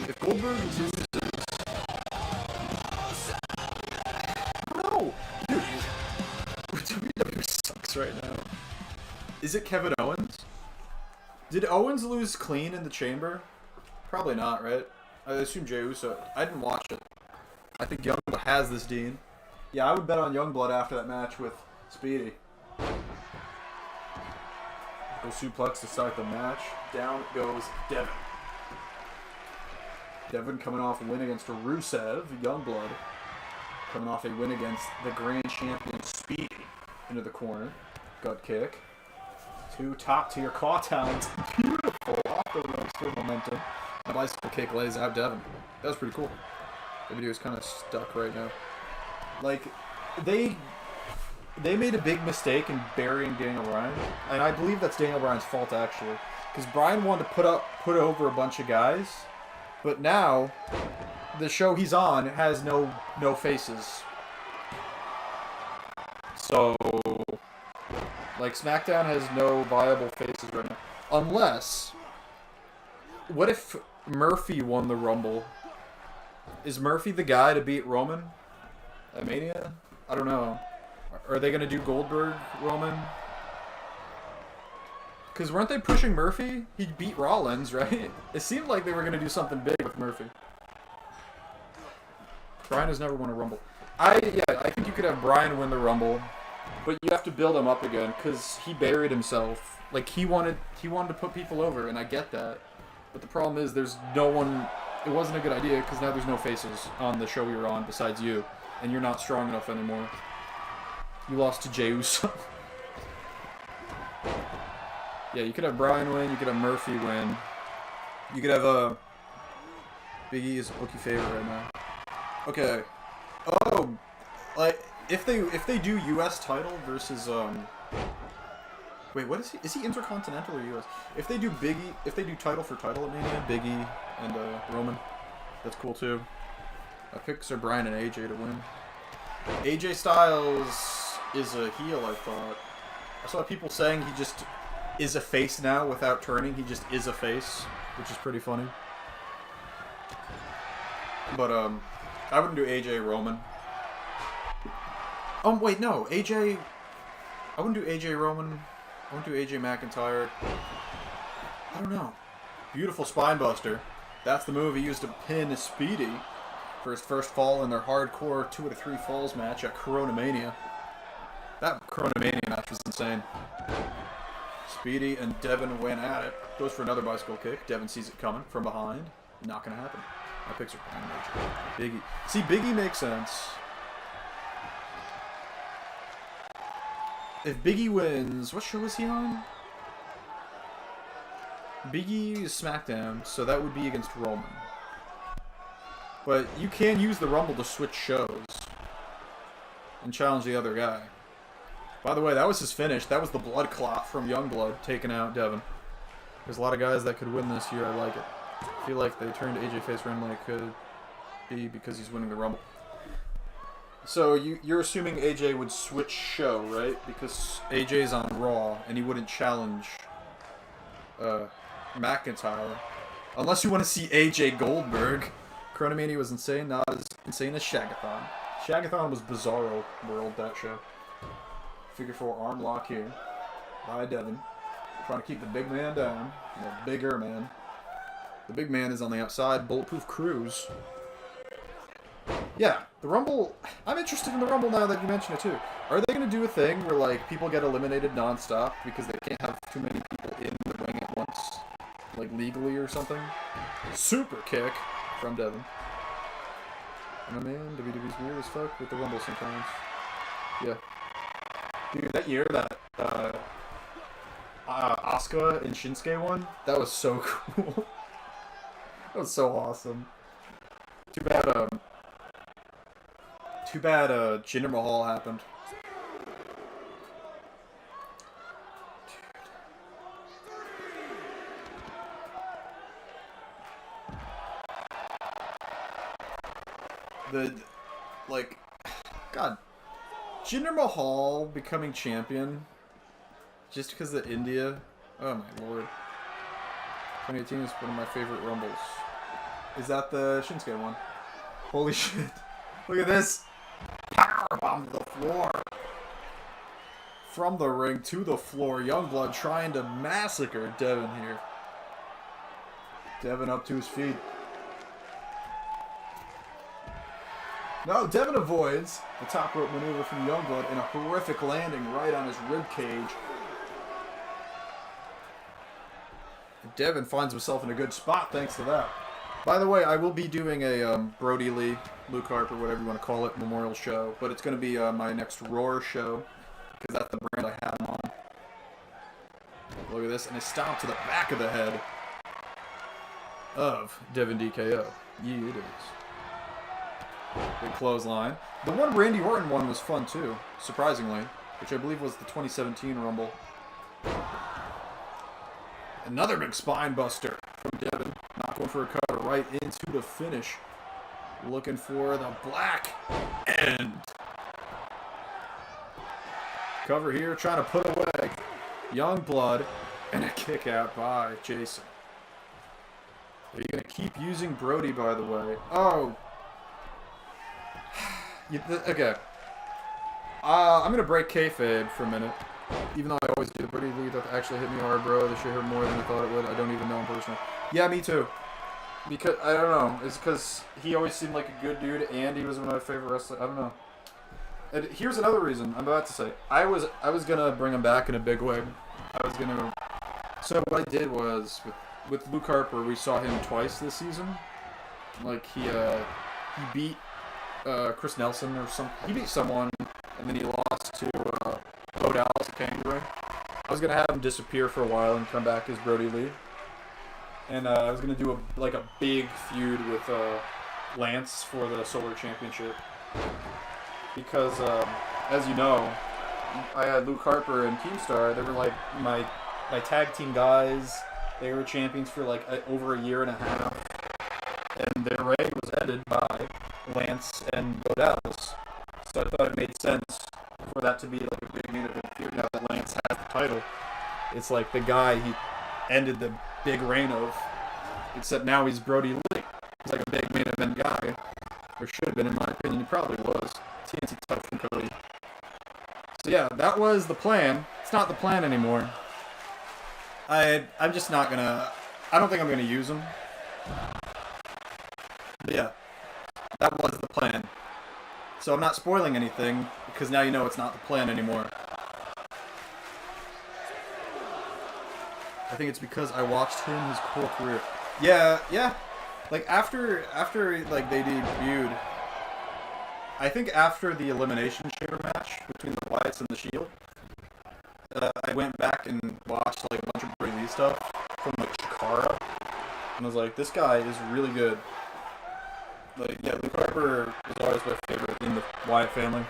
If Goldberg loses... No! Dude, WWE sucks right now. Is it Kevin Owens? Did Owens lose clean in the chamber? Probably not, right? I assume Jey Uso. I didn't watch it. I think Youngblood has this, Dean. Yeah, I would bet on Youngblood after that match with Speedy. Go suplex to start the match. Down goes Devon. Devon coming off a win against Rusev. Youngblood coming off a win against the Grand Champion Speedy. Into the corner. Gut kick. Two top-tier claw talents. Beautiful. Off the ropes for momentum. A bicycle kick lays out Devon. That was pretty cool. The video is kind of stuck right now. Like, they made a big mistake in burying Daniel Bryan, and I believe that's Daniel Bryan's fault actually, because Bryan wanted to put over a bunch of guys, but now the show he's on has no faces. So, like, SmackDown has no viable faces right now, unless, what if Murphy won the Rumble? Is Murphy the guy to beat Roman at Mania? I don't know. Are they going to do Goldberg, Roman? Because weren't they pushing Murphy? He beat Rollins, right? It seemed like they were going to do something big with Murphy. Bryan has never won a Rumble. I think you could have Bryan win the Rumble, but you have to build him up again because he buried himself. Like, he wanted to put people over, and I get that. But the problem is there's no one... It wasn't a good idea because now there's no faces on the show you're on besides you, and you're not strong enough anymore. You lost to Jey Uso. Yeah, you could have Bryan win, you could have Murphy win. You could have Big E is a bookie favorite right now. Okay. Oh, like if they do US title versus wait, what is he? Is he Intercontinental or US? If they do title for title at Mania, Big E and Roman, that's cool too. My picks are Bryan and AJ to win. AJ Styles is a heel, I thought. I saw people saying he just is a face now without turning. He just is a face, which is pretty funny. But I wouldn't do AJ Roman. Oh wait, no, AJ. I wouldn't do AJ Roman. I wouldn't do AJ McIntyre. I don't know. Beautiful spinebuster. That's the move he used to pin Speedy for his first fall in their hardcore 2 out of 3 falls match at Corona Mania. That Corona Mania match was insane. Speedy and Devon went at it. Goes for another bicycle kick. Devon sees it coming from behind. Not gonna happen. My picks are Bryan and AJ. Biggie. See, Biggie makes sense. If Biggie wins, what show is he on? Biggie is SmackDown, so that would be against Roman. But you can use the Rumble to switch shows and challenge the other guy. By the way, that was his finish. That was the blood clot from Youngblood taking out Devon. There's a lot of guys that could win this year. I like it. I feel like they turned AJ face randomly. It could be because he's winning the Rumble. So you're assuming AJ would switch show, right? Because AJ's on Raw and he wouldn't challenge McIntyre. Unless you want to see AJ Goldberg. Chronomania was insane, not as insane as Shagathon. Shagathon was Bizarro World, that show. Figure 4 arm lock here by Devon. Trying to keep the big man down. The bigger man. The big man is on the outside. Bulletproof Cruise. Yeah, the Rumble. I'm interested in the Rumble now that you mention it too. Are they going to do a thing where like people get eliminated nonstop because they can't have too many people in the ring at once, like legally or something? Super kick from Devon. And my man, WWE's weird as fuck with the Rumble sometimes. Yeah, dude, that year that Asuka and Shinsuke won, that was so cool. That was so awesome. Too bad Jinder Mahal happened. God, Jinder Mahal becoming champion just because of India. Oh my lord. 2018 is one of my favorite Rumbles. Is that the Shinsuke one? Holy shit. Look at this. Powerbomb to the floor. From the ring to the floor. Youngblood trying to massacre Devon here. Devon up to his feet. No, Devon avoids the top rope maneuver from Youngblood and a horrific landing right on his rib cage. Devon finds himself in a good spot thanks to that. By the way, I will be doing a Brody Lee, Luke Harper, whatever you want to call it, memorial show. But it's going to be my next Roar show, because that's the brand I have him on. Look at this, and a stomp to the back of the head of Devon DKO. Yeah, it is. Big clothesline. The one Randy Orton one was fun too, surprisingly, which I believe was the 2017 Rumble. Another big spine buster from Devon. Not going for a cover, right into the finish. Looking for the black end. Cover here, trying to put away Youngblood, and a kick out by Jason. Are you going to keep using Brody, by the way? Oh. Okay. I'm going to break kayfabe for a minute. Even though I always do. Brody Lee that actually hit me hard, bro. This shit hurt more than I thought it would. I don't even know him personally. Yeah, me too. Because, I don't know. It's because he always seemed like a good dude, and he was one of my favorite wrestlers. I don't know. And here's another reason I'm about to say. I was gonna bring him back in a big way. So what I did was, with Luke Harper, we saw him twice this season. Like, he beat Chris Nelson or some. He beat someone, and then he lost to Bo Dallas at Kangaroo. I was gonna have him disappear for a while and come back as Brody Lee, and I was gonna do a big feud with Lance for the Solar Championship, because as you know, I had Luke Harper and Keemstar. They were like my tag team guys. They were champions for like over a year and a half, and their reign was ended by Lance and Bo Dallas. So I thought it made sense for that to be like a big main event feud. Now that Lance has the title, it's like the guy he ended the big reign of, except now he's Brody Lee. He's like a big main event guy, or should have been in my opinion. He probably was. TNT title from Cody. So yeah, that was the plan. It's not the plan anymore. I'm just not gonna. I don't think I'm gonna use him. But yeah, that was the plan. So I'm not spoiling anything, because now you know it's not the plan anymore. I think it's because I watched him his whole career. Yeah. Like, after like, they debuted, I think after the Elimination Chamber match between the Wyatts and the Shield, I went back and watched, like, a bunch of Brady Lee stuff from, like, Chikara, and I was like, this guy is really good. Like, yeah, Luke Harper was always my favorite in the Wyatt family.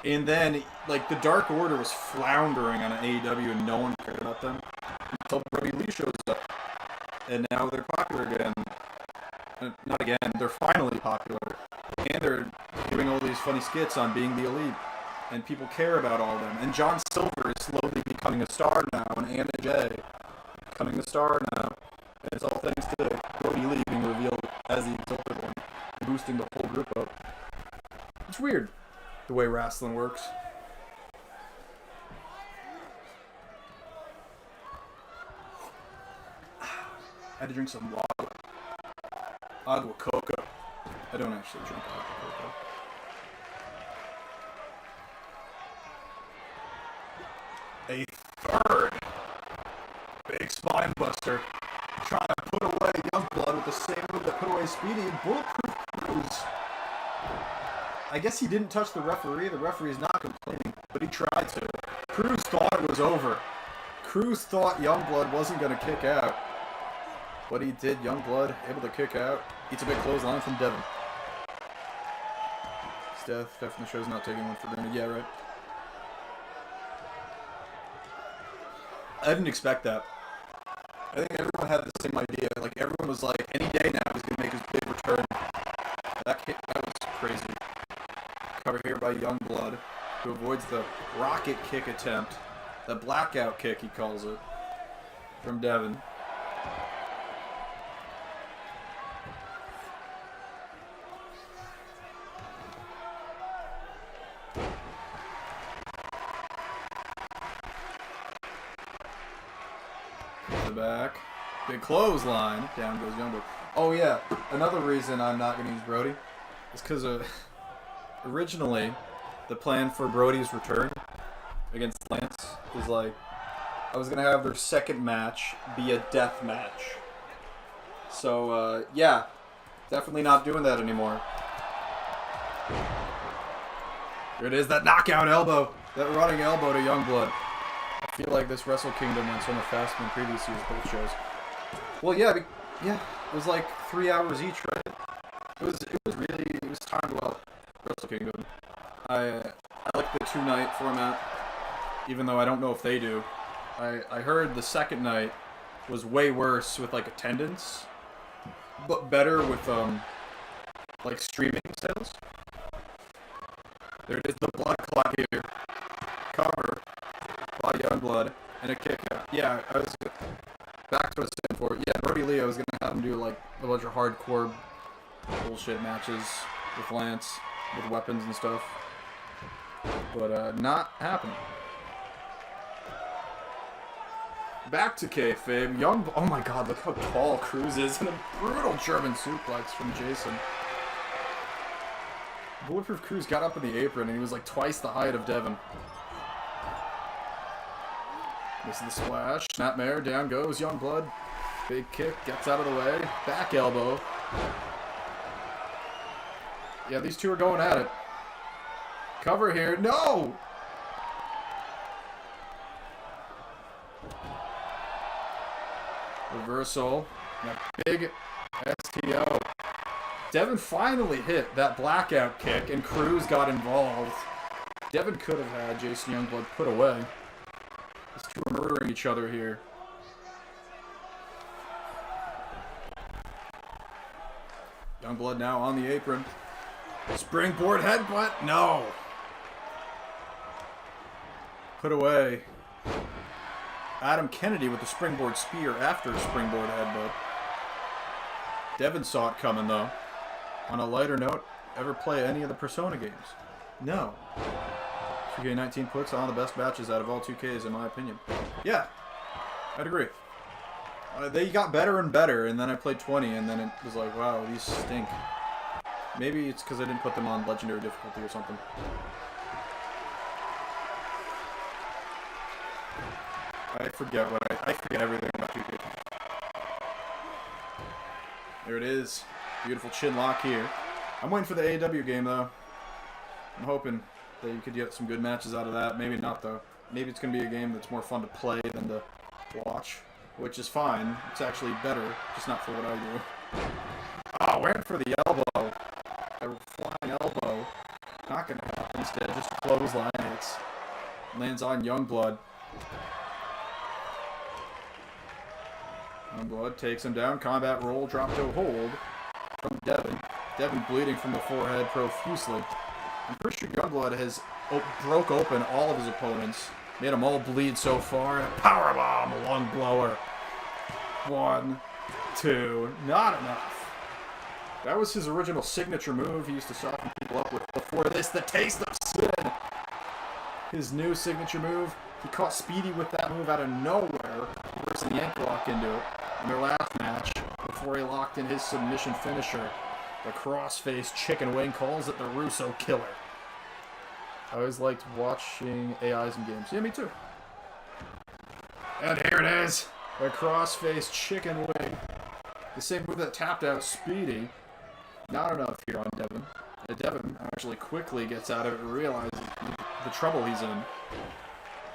And then, like, the Dark Order was floundering on AEW and no one cared about them until Brody Lee shows up. And now they're popular again. Not again, they're finally popular. And they're doing all these funny skits on being the elite. And people care about all of them. And John Silver is slowly becoming a star now, and Anna Jay becoming a star now. And it's all thanks to Brody Lee being revealed as the Exalted One, boosting the whole group up. It's weird, the way wrestling works. I had to drink some water. Agua Coca. I don't actually drink alcohol. A third big spine buster. Trying to put away Youngblood with the same move that put away Speedy and Bulletproof Cruz. I guess he didn't touch the referee. The referee's not complaining, but he tried to. Cruz thought it was over. Cruz thought Youngblood wasn't going to kick out. But he did. Youngblood able to kick out. Eats a big clothesline from Devon. Steph from the show's not taking one for granted. Yeah, right. I didn't expect that. I think everyone had the same idea. Like, everyone was like, any day now he's going to make his big return. That was crazy. Cover here by Youngblood, who avoids the rocket kick attempt. The blackout kick, he calls it, from Devon. Back. Big clothesline. Down goes Youngblood. Oh yeah, another reason I'm not going to use Brody is because originally the plan for Brody's return against Lance was like, I was going to have their second match be a death match. So yeah, definitely not doing that anymore. Here it is, that knockout elbow, that running elbow to Youngblood. I feel like this Wrestle Kingdom went so much faster than previous years, both shows. Well, yeah, it was like 3 hours each, right? It was timed well, Wrestle Kingdom. I like the 2-night format, even though I don't know if they do. I heard the second night was way worse with like attendance, but better with like streaming sales. There it is, the blood clot here. Cover by Youngblood and a kick out. Yeah, I was back to what I was saying for. Yeah, Brody Lee, I was gonna have him do like a bunch of hardcore bullshit matches with Lance, with weapons and stuff, but not happening. Back to kayfabe. Oh my God, look how tall Cruz is, and a brutal German suplex from Jason. Bulletproof Cruz got up in the apron, and he was like twice the height of Devon. This is the splash. Snapmare. Down goes Youngblood. Big kick. Gets out of the way. Back elbow. Yeah, these two are going at it. Cover here. No! Reversal. And a big STO. Devon finally hit that blackout kick, and Cruz got involved. Devon could have had Jason Youngblood put away. These two are murdering each other here. Youngblood now on the apron. Springboard headbutt? No. Put away. Adam Kennedy with the springboard spear after springboard headbutt. Devon saw it coming though. On a lighter note, ever play any of the Persona games? No. 2K19 puts on the best batches out of all 2Ks in my opinion. Yeah, I'd agree. They got better and better, and then I played 20, and then it was like, wow, these stink. Maybe it's because I didn't put them on legendary difficulty or something. I forget everything about 2K. There it is. Beautiful chin lock here. I'm waiting for the AEW game though. I'm hoping that you could get some good matches out of that. Maybe not though. Maybe it's going to be a game that's more fun to play than to watch, which is fine. It's actually better, just not for what I do. Oh, went for the elbow. A flying elbow. Not going to happen. Instead, just a clothesline hits. Lands on Youngblood. Youngblood takes him down. Combat roll, drop toe hold from Devon. Devon bleeding from the forehead profusely. I'm pretty sure Youngblood has broke open all of his opponents. Made them all bleed so far. And a powerbomb, a lung blower. 1, 2, not enough. That was his original signature move he used to soften people up with before this, the Taste of Sin. His new signature move, he caught Speedy with that move out of nowhere, reversing the ankle lock into it in their last match before he locked in his submission finisher. The crossface chicken wing calls it the Russo killer. I always liked watching AIs in games. Yeah, me too. And here it is. The crossface chicken wing. The same move that tapped out Speedy. Not enough here on Devon. Devon actually quickly gets out of it and realizes the trouble he's in.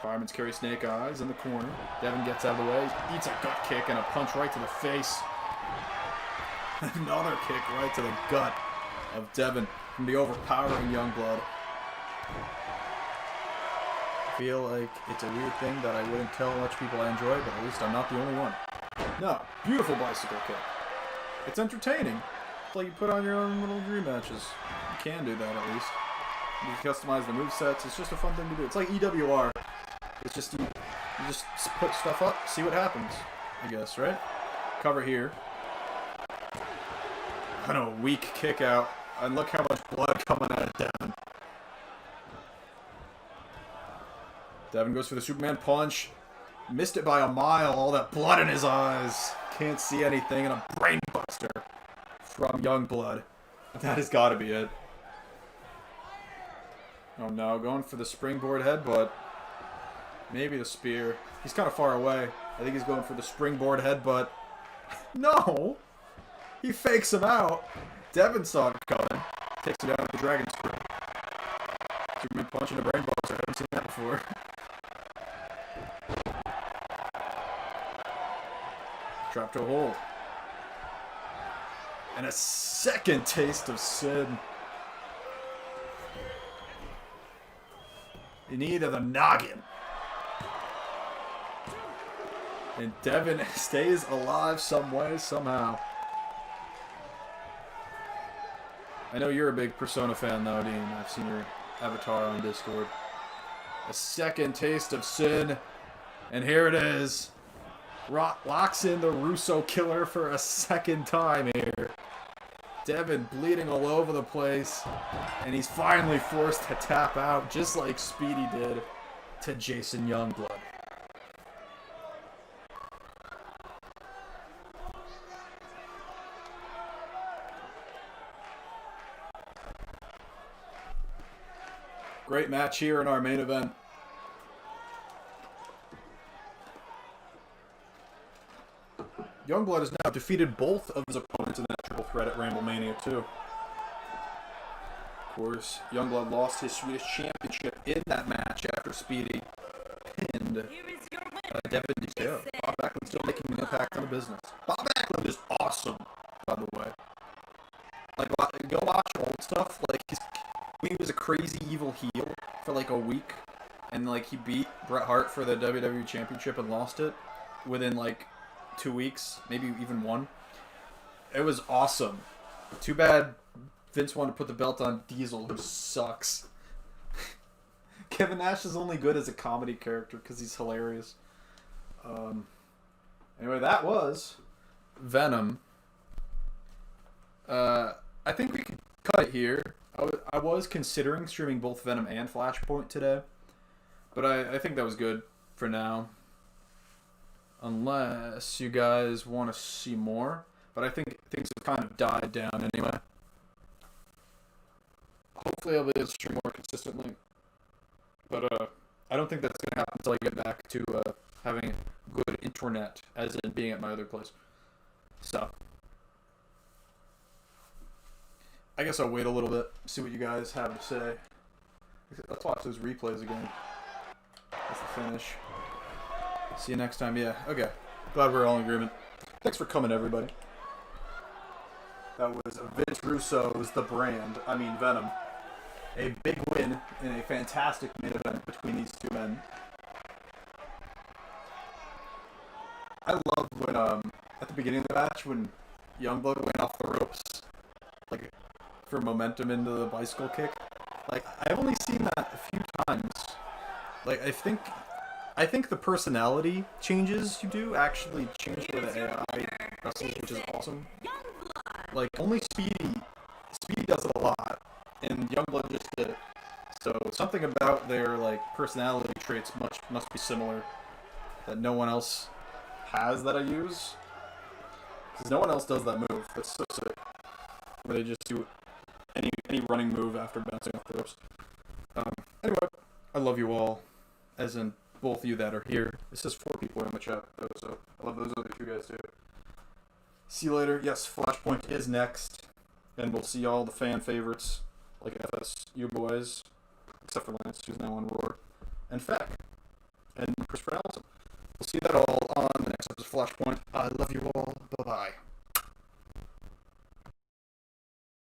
Fireman's carry Snake Eyes in the corner. Devon gets out of the way, eats a gut kick and a punch right to the face. Another kick right to the gut of Devon from the overpowering Youngblood. I feel like it's a weird thing that I wouldn't tell much people I enjoy, but at least I'm not the only one. No, beautiful bicycle kick. It's entertaining. It's like you put on your own little dream matches. You can do that at least. You can customize the movesets. It's just a fun thing to do. It's like EWR. It's just you just put stuff up, see what happens, I guess, right? Cover here. I know, weak kick out. And look how much blood coming out of Devon. Devon goes for the Superman punch. Missed it by a mile. All that blood in his eyes. Can't see anything. And a brainbuster from Youngblood. That has got to be it. Oh no, going for the springboard headbutt. Maybe the spear. He's kind of far away. I think he's going for the springboard headbutt. No! He fakes him out. Devon saw it coming. Takes him down with the dragon spring. Superman punching a brainbuster. I haven't seen that before. Trap to a hold. And a second taste of sin. In need of the noggin. And Devon stays alive some way, somehow. I know you're a big Persona fan, though, Dean. I've seen your avatar on Discord. A second taste of sin. And here it is. Locks in the Russo killer for a second time here. Devon bleeding all over the place. And he's finally forced to tap out, just like Speedy did to Jason Youngblood. Great match here in our main event. Youngblood has now defeated both of his opponents in that triple threat at RambleMania 2. Of course, Youngblood lost his Swedish championship in that match after Speedy pinned Devon DKO. Bob Backlund still making an impact on the business. Bob Backlund is awesome, by the way. Like, go watch old stuff. Like, he was a crazy evil heel for like a week, and like he beat Bret Hart for the WWE Championship and lost it within like 2 weeks, maybe even one. It was awesome. Too bad Vince wanted to put the belt on Diesel, who sucks. Kevin Nash is only good as a comedy character because he's hilarious. Anyway, that was Venom. I think we can cut it here. I was considering streaming both Venom and Flashpoint today, but I think that was good for now. Unless you guys want to see more, but I think things have kind of died down anyway. Hopefully I'll be able to stream more consistently, but I don't think that's going to happen until I get back to having good internet, as in being at my other place. So I guess I'll wait a little bit, see what you guys have to say. Let's watch those replays again. That's the finish. See you next time. Yeah, okay. Glad we're all in agreement. Thanks for coming, everybody. That was Vince Russo's The Brand. I mean, Venom. A big win in a fantastic main event between these two men. I love when, at the beginning of the match, when Youngblood went off the ropes, like, for momentum into the bicycle kick. Like, I've only seen that a few times. Like, I think the personality changes you do actually change the way the AI wrestles, which is awesome. Like, only Speedy does it a lot, and Youngblood just did it. So something about their like personality traits must be similar that no one else has that I use. Because no one else does that move. That's so sick. where they just do any running move after bouncing off the ropes. Anyway, I love you all, as in both of you that are here. It says 4 people in the chat, though, so I love those other 2 guys, too. See you later. Yes, Flashpoint is next, and we'll see all the fan favorites, like FSU boys, except for Lance, who's now on Roar, and Feck, and Christopher Allison. We'll see that all on the next episode of Flashpoint. I love you all.